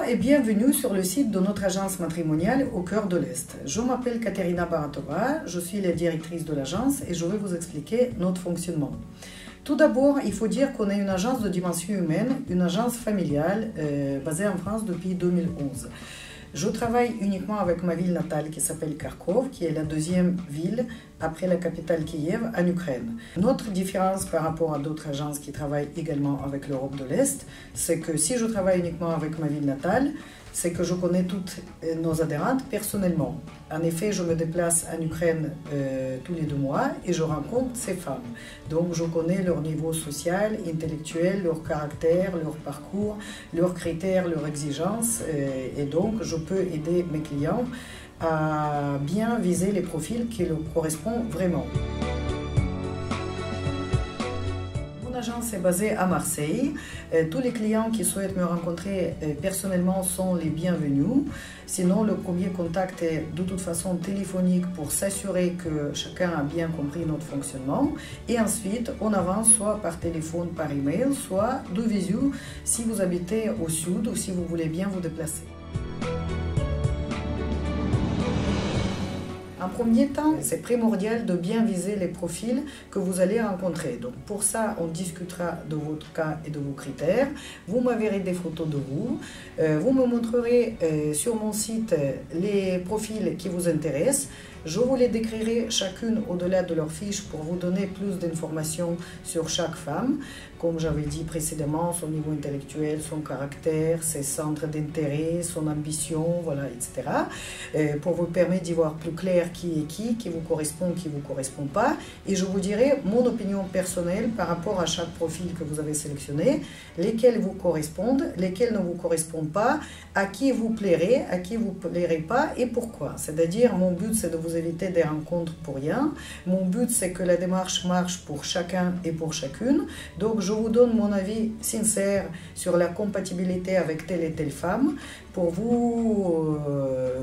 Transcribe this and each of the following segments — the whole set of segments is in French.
et bienvenue sur le site de notre agence matrimoniale au cœur de l'Est. Je m'appelle Katerina Baratova, je suis la directrice de l'agence et je vais vous expliquer notre fonctionnement. Tout d'abord, il faut dire qu'on est une agence de dimension humaine, une agence familiale basée en France depuis 2011. Je travaille uniquement avec ma ville natale qui s'appelle Kharkov, qui est la deuxième ville après la capitale Kiev en Ukraine. Notre différence par rapport à d'autres agences qui travaillent également avec l'Europe de l'Est, c'est que si je travaille uniquement avec ma ville natale, c'est que je connais toutes nos adhérentes personnellement. En effet, je me déplace en Ukraine tous les 2 mois et je rencontre ces femmes. Donc, je connais leur niveau social, intellectuel, leur caractère, leur parcours, leurs critères, leurs exigences. Et donc, je peux aider mes clients à bien viser les profils qui leur correspondent vraiment. Mon agence est basée à Marseille. Tous les clients qui souhaitent me rencontrer personnellement sont les bienvenus. Sinon, le premier contact est de toute façon téléphonique pour s'assurer que chacun a bien compris notre fonctionnement. Et ensuite, on avance soit par téléphone, par email, soit de visio si vous habitez au sud ou si vous voulez bien vous déplacer. En premier temps, c'est primordial de bien viser les profils que vous allez rencontrer. Donc pour ça, on discutera de votre cas et de vos critères. Vous m'enverrez des photos de vous. Vous me montrerez sur mon site les profils qui vous intéressent. Je vous les décrirai chacune au-delà de leur fiche pour vous donner plus d'informations sur chaque femme. Comme j'avais dit précédemment, son niveau intellectuel, son caractère, ses centres d'intérêt, son ambition, voilà, etc. Pour vous permettre d'y voir plus clair qui est qui vous correspond, qui ne vous correspond pas. Et je vous dirai mon opinion personnelle par rapport à chaque profil que vous avez sélectionné, lesquels vous correspondent, lesquels ne vous correspondent pas, à qui vous plairez, à qui vous plairez pas et pourquoi. C'est-à-dire, mon but, c'est de vous éviter des rencontres pour rien. Mon but, c'est que la démarche marche pour chacun et pour chacune. Donc, je vous donne mon avis sincère sur la compatibilité avec telle et telle femme pour vous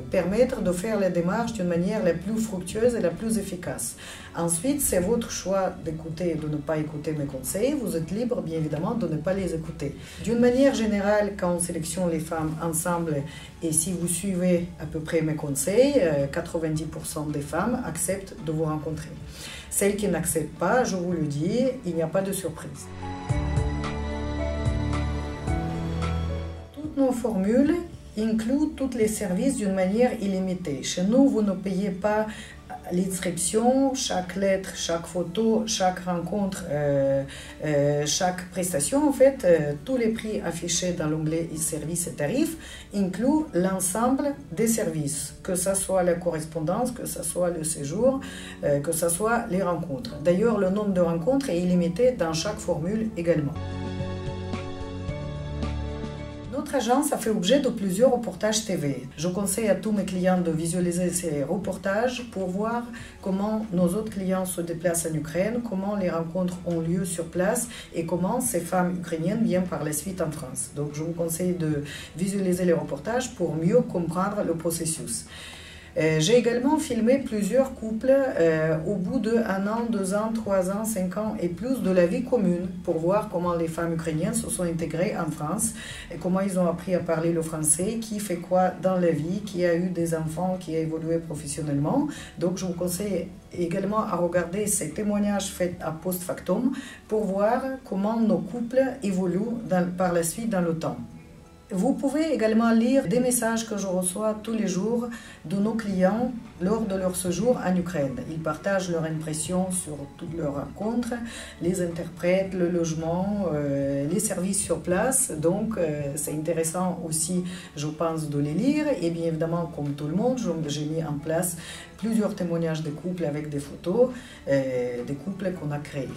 permettre de faire la démarche d'une manière la plus fructueuse et la plus efficace. Ensuite, c'est votre choix d'écouter et de ne pas écouter mes conseils. Vous êtes libre, bien évidemment, de ne pas les écouter. D'une manière générale, quand on sélectionne les femmes ensemble, et si vous suivez à peu près mes conseils, 90% des femmes acceptent de vous rencontrer. Celles qui n'acceptent pas, je vous le dis, il n'y a pas de surprise. Toutes nos formules incluent tous les services d'une manière illimitée. Chez nous, vous ne payez pas l'inscription, chaque lettre, chaque photo, chaque rencontre, chaque prestation. En fait, tous les prix affichés dans l'onglet services et tarifs incluent l'ensemble des services, que ce soit la correspondance, que ce soit le séjour, que ce soit les rencontres. D'ailleurs, le nombre de rencontres est illimité dans chaque formule également. Notre agence a fait objet de plusieurs reportages TV. Je conseille à tous mes clients de visualiser ces reportages pour voir comment nos autres clients se déplacent en Ukraine, comment les rencontres ont lieu sur place et comment ces femmes ukrainiennes viennent par la suite en France. Donc je vous conseille de visualiser les reportages pour mieux comprendre le processus. J'ai également filmé plusieurs couples au bout de 1 an, 2 ans, 3 ans, 5 ans et plus de la vie commune pour voir comment les femmes ukrainiennes se sont intégrées en France et comment ils ont appris à parler le français, qui fait quoi dans la vie, qui a eu des enfants, qui a évolué professionnellement. Donc je vous conseille également à regarder ces témoignages faits à post-factum pour voir comment nos couples évoluent par la suite dans le temps. Vous pouvez également lire des messages que je reçois tous les jours de nos clients lors de leur séjour en Ukraine. Ils partagent leurs impressions sur toutes leurs rencontres, les interprètes, le logement, les services sur place. Donc, c'est intéressant aussi, je pense, de les lire. Et bien évidemment, comme tout le monde, j'ai mis en place plusieurs témoignages de couples avec des photos des couples qu'on a créés.